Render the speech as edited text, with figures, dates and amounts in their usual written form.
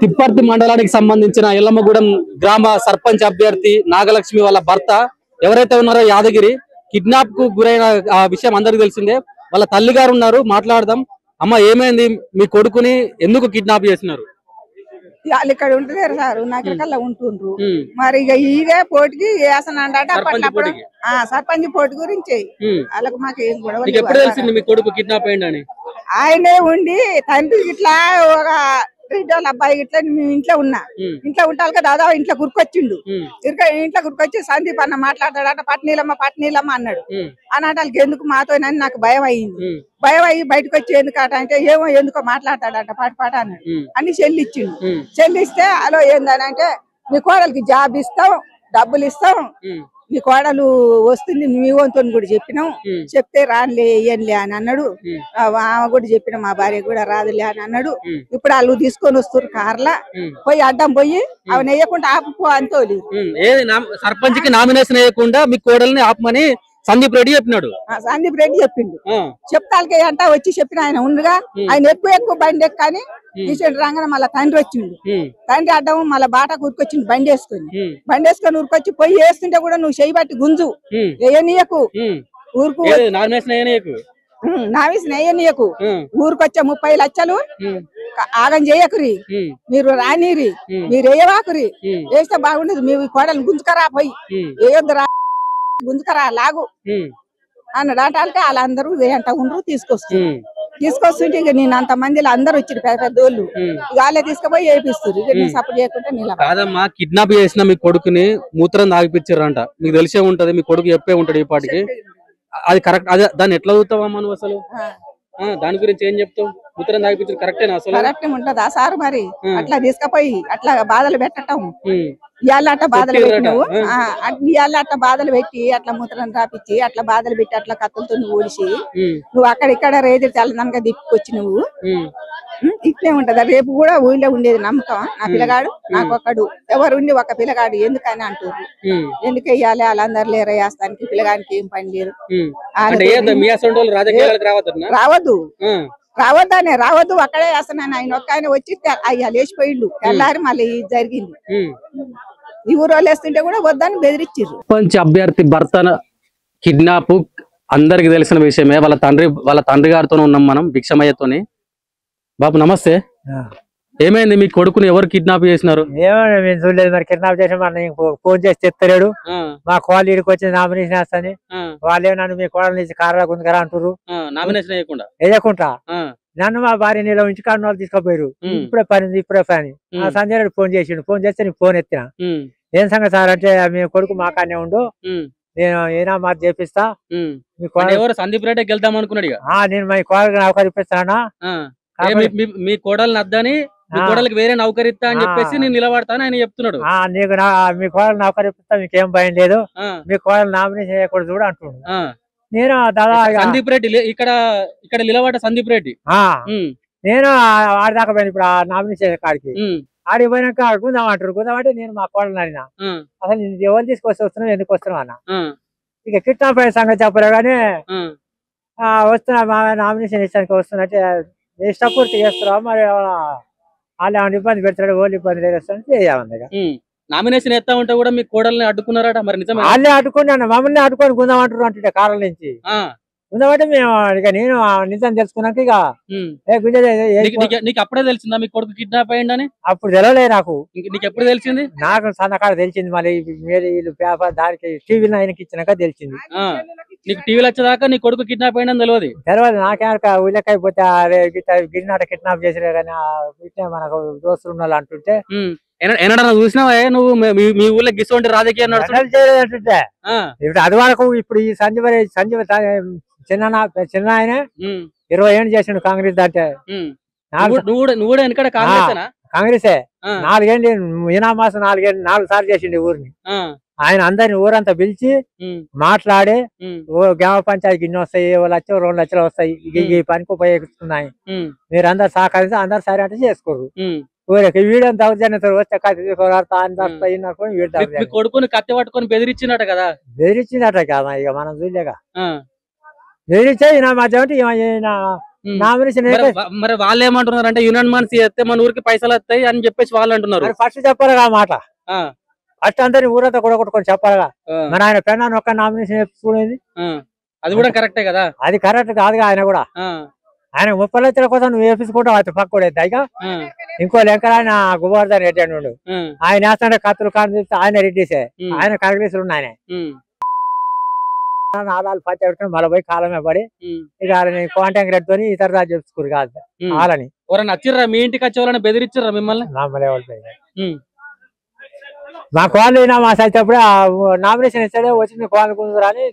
తిప్పర్తి మండలానికి సంబంధించిన ఎల్లమ్మగూడెం గ్రామ సర్పంచ్ అభ్యర్థి నాగలక్ష్మి వాళ్ళ భర్త ఎవరైతే ఉన్నారో యాదగిరి కిడ్నాప్ కు గురైన ఆ విషయం అందరికి తెలిసిందే. వాళ్ళ తల్లిగారు ఉన్నారు, మాట్లాడదాం. అమ్మ, ఏమైంది? మీ కొడుకుని ఎందుకు కిడ్నాప్ చేసినారు? వాళ్ళు ఇక్కడ ఉంటున్నారు సార్, నగరకల్లా ఉంటుండ్రు. మరి ఇక ఇదే పోటీకి వేసనంట సర్పంచ్ పోటీ గురించి వాళ్ళకి మాకు ఏం గొడవ. ఎప్పుడు తెలిసింది మీ కొడుకు కిడ్నాప్ అయ్యిందని? ఆయనే ఉండి తండ్రి ఇట్లా ఒక వాళ్ళ అబ్బాయి ఇట్లా మేము ఇంట్లో ఉంటాను కదా, దాదా ఇంట్లో గురికొచ్చిండు. ఇంట్లో గురికొచ్చి సందీప్ అన్న మాట్లాడతాడట, పట్నీలమ్మ అన్నాడు. అన్నటానికి ఎందుకు మాతోనని నాకు భయం అయ్యి బయటకు వచ్చి ఎందుకట అంటే ఏమో ఎందుకో మాట్లాడతాడట పాట అన్నాడు అని చెల్లిచ్చిండు. చెల్లిస్తే అలో ఏందని అంటే నీ కోడలికి జాబ్ ఇస్తాం, డబ్బులు ఇస్తాం, నీ కోడలు వస్తుంది మీ వంతో కూడా చెప్పినాం, చెప్తే రానిలే ఇయ్యనులే అని అన్నాడు. ఆమె కూడా చెప్పిన మా భార్య కూడా రాదులే అని అన్నాడు. ఇప్పుడు వాళ్ళు తీసుకొని వస్తారు కార్లా, పోయి అడ్డం పోయి అవి నెయ్యకుండా ఆపుకో అని తోలి సర్పంచ్ కి నామినేషన్ వేయకుండా మీ కోడల్ని ఆపమని సందీప్ రెడ్డి చెప్పినాడు. సందీప్ రెడ్డి చెప్పిండు. చెప్తాలకే అంట వచ్చి చెప్పిన ఆయన ఉండగా ఆయన ఎక్కువ బండి ఎక్కని తీసేడు రాగానే మళ్ళీ తండ్రి వచ్చిండు. తండ్రి అడ్డం మళ్ళీ బాట ఊరుకొచ్చిండు బండి వేసుకొని ఊరుకొచ్చి పొయ్యి వేస్తుంటే కూడా నువ్వు చేయి బట్టి గుంజు వేయనీయకు ఊరుకు నావేసి నెయ్యనీయకు ఊరుకొచ్చే 30 లక్షలు ఆగం చేయకురి, మీరు రానిరి, మీరు వేయవాకురి, వేస్తే బాగుండదు, మీ కోడలు గుంజుకరా పోయి వేయొద్దు రా గుంజుకరా లాగు అన్నాడు. అంటే వాళ్ళందరూ అంట ఉండ్రు తీసుకొస్తుంటే ఇక నేను అంత మందిలో అందరు వచ్చి పెద్దోళ్ళు వాళ్ళే తీసుకుపోయి వేపిస్తారు. ఇక నేను సపోర్ట్ చేయకుండా నిలబడమ్మా. కిడ్నాప్ చేసిన మీ కొడుకుని మూత్రం తాగిపించారంట, మీకు తెలిసే ఉంటది, మీ కొడుకు చెప్పే ఉంటాడు ఈ పాటికి. అది కరెక్ట్? అదే దాన్ని ఎట్లా చదువుతావమ్మా నువ్వు అసలు? దాని గురించి ఏం చెప్తావు? మూత్రం తాగిపించారు కరెక్టేనా అసలు? కరెక్ట్ ఉంటదా సార్? మరి అట్లా తీసుకుపోయి అట్లా బాధలు పెట్టటం, ఇవాళ అట్లా బాధలు పెట్టినావు, ఇవాళ అట్లా బాధలు పెట్టి అట్లా మూత్రం రాపించి అట్లా బాధలు పెట్టి అట్లా కత్తులతో నువ్వు ఓడిసి నువ్వు అక్కడిక్కడ రేది తెల్లదనక దిక్కుకొచ్చి నువ్వు ఇట్లే ఉంటదా? రేపు కూడా ఊళ్ళో ఉండేది నమ్మకం. నా పిల్లగాడు నాకొక్కడు ఎవరుండి ఒక పిల్లగాడు ఎందుకని అంటారు. ఎందుకు వెయ్యాలి? వాళ్ళందరూ లేరు వేస్తానికి, పిల్లగానికి ఏం పని లేదు. రావద్దు అక్కడే వేస్తున్నాను. ఆయన ఒక్క ఆయన వచ్చి అయ్యా లేచిపోయిండు. తెల్లారి మళ్ళీ జరిగింది. ఈ ఊరోళ్ళు వేస్తుంటే కూడా వద్దని బెదిరించారు. సర్పంచ్ అభ్యర్థి భర్త కిడ్నాప్ అందరికి తెలిసిన విషయమే. వాళ్ళ తండ్రి గారితో ఉన్నాం మనం, భిక్షమయ్యతోని. బాబు నమస్తే. ఏమైంది? మీ కొడుకుని ఎవరు కిడ్నాప్ చేసినారు? ఏమన్నా మేము చూడలేదు. మరి కిడ్నాప్ చేసి మన ఫోన్ చేసి చెప్తలేడు. మా కోళ్ళు ఇడికి వచ్చి నామినేషన్ వేస్తాని వాళ్ళే నన్ను మీ కోడలు నుంచి కారులో గుంజుకరా అంటారు. నామినేషన్ వేయకుండా నన్ను మా భార్య నీలో ఉంచి కాడు వాళ్ళు తీసుకుపోయారు. ఇప్పుడే పని సంజయ్ రెడ్డి ఫోన్ చేసిండు. ఫోన్ చేస్తే నీకు ఫోన్ ఎత్తిన. ఏం సంగతి సార్ అంటే మీ కొడుకు మా కానే ఉండు, నేను ఏనా మాట చేపిస్తా, మీ కోడలు సందీప్ రెడ్డికి వెళ్దాం అనుకున్నాడు. నేను మా కోడలు నౌకరు ఇప్పిస్తానా, మీ కోడలు అద్దని కోడలికి వేరే నౌకరు ఇస్తా అని చెప్పేసి నేను నిలబడతాను ఆయన చెప్తున్నాడు. నీకు మీ కోడలు నౌకరు ఇప్పిస్తా, మీకేం భయం లేదు, మీ కోడలు నామినేషన్ చేయకూడదు కూడా అంటున్నాడు. నేను దాదా సందీప్ రెడ్డి ఇక్కడ నిలబడ్డ సందీప్ రెడ్డి నేను ఆడిదాకా పోయిన ఇప్పుడు ఆ నామినేషన్ కాడికి ఆడికి పోయినాక గుందామంటే నేను మా కోడలు అడినా అసలు ఎవరు వస్తున్నావు ఎందుకు వస్తున్నావు అన్న. ఇక కిడ్నాప్ అయిన సంగతి చెప్పలే కానీ వస్తున్నా మా నామినేషన్ ఇష్టానికి వస్తున్నట్టే ఇష్టపూర్తి చేస్తున్నావా, మరి వాళ్ళు ఏమైనా ఇబ్బంది పెడతాడు, వాళ్ళు ఇబ్బంది లేదు చేయాలి. నామినేషన్ ఎత్తా ఉంటే కూడా మీ కోడల్ని అడ్డుకున్నారట, మరి నిజమే? వాళ్ళే అడ్డుకుని మమ్మల్ని అడ్డుకొని గుందామంటారు అంటే కారణం నుంచి గుందామంటే మేము ఇక నేను నిజం తెలుసుకున్నాక ఇక నీకు అప్పుడే తెలిసిందా మీ కొడుకు కిడ్నాప్ అయ్యిందని? అప్పుడు తెలియలేదు నాకు. నీకు ఎప్పుడు తెలిసింది? నాకు సన్నకాడ తెలిసింది. మళ్ళీ వీళ్ళు పేపర్ దానికి టీవీలో ఆయనకి ఇచ్చినాక తెలిసింది. నీకు టీవీలో వచ్చేదాకా నీ కొడుకు కిడ్నాప్ అయ్యిందని తెలియదు? నాకేమక ఊళ్ళకైపోతే గిరినాట కిడ్నాప్ చేసినా కానీ మనకు దోస్తులు ఉన్న అంటుంటే ఎన్నడన్నా చూసినావా నువ్వు మీ ఊళ్ళో గిసోంటి రాజకీయ అంటుంటే ఇప్పుడు అది వరకు ఇప్పుడు ఈ సంజీవ చిన్న ఆయన 20 ఏళ్ళు చేసిండు కాంగ్రెస్ దాంటే. కాంగ్రెసే 4 ఏళ్ళు ఈనా మాసం 4 సార్లు చేసిండు ఊరిని. ఆయన అందరిని ఊరంతా పిలిచి మాట్లాడి గ్రామ పంచాయతీకి ఇన్ని వస్తాయి, 1 లక్షలు 2 లక్షలు వస్తాయి, ఈ పనికి ఉపయోగిస్తున్నాయి, మీరు అందరు సహకరించి అందరు సరే అంటే చేసుకోరు. ఊరికి వీడియో దౌర్జన్యంతో వస్తే కొడుకుని కత్తి పట్టుకొని బెదిరించినట కదా? బెదిరించినట కదా, ఇక మనం చూడలేక బెదిరించే ఈయన మధ్య నామినేషన్ మరి వాళ్ళు ఏమంటున్నారు అంటే యూనియన్ మన్స్ చేస్తే మన ఊరికి పైసలు వస్తాయి అని చెప్పేసి వాళ్ళు అంటున్నారు. ఫస్ట్ చెప్పాలిగా ఆ మాట, ఫస్ట్ అందరినీ ఊరంతా కూడా కొట్టుకొని చెప్పాలిగా. మరి ఆయన పెన్నాన్ని ఒక్క నామినేషన్ చూడేది, అది కూడా కరెక్టే కదా. అది కరెక్ట్ కాదుగా. ఆయన కూడా ఆయన 30 లక్షల కోసం నువ్వు వేపించుకుంటావు, అది పక్కడేది ఇక. ఇంకో లెక్క ఆయన గోవర్ధన్ రెడ్డి అని ఉండు, ఆయన వేస్తాడే కత్తులు కాని ఆయన రెడ్డిసే, ఆయన కాంగ్రెస్ ఆయన నాదాలు పచ్చి పెట్టుకుని మళ్ళీ పోయి కాలమే పడి ఇక కాంటాక్ట్ రెడ్డితో ఇతర రాజు చెప్పుకోరు కాదు వాళ్ళని. ఎవరైనా వచ్చిర్రా మీ ఇంటికి వచ్చే వాళ్ళని బెదిరించారా మిమ్మల్ని? మా కోళ్ళు మా సైతప్పుడు నామినేషన్ ఇస్తాడే వచ్చి మీ కోళ్ళు కుందరు అని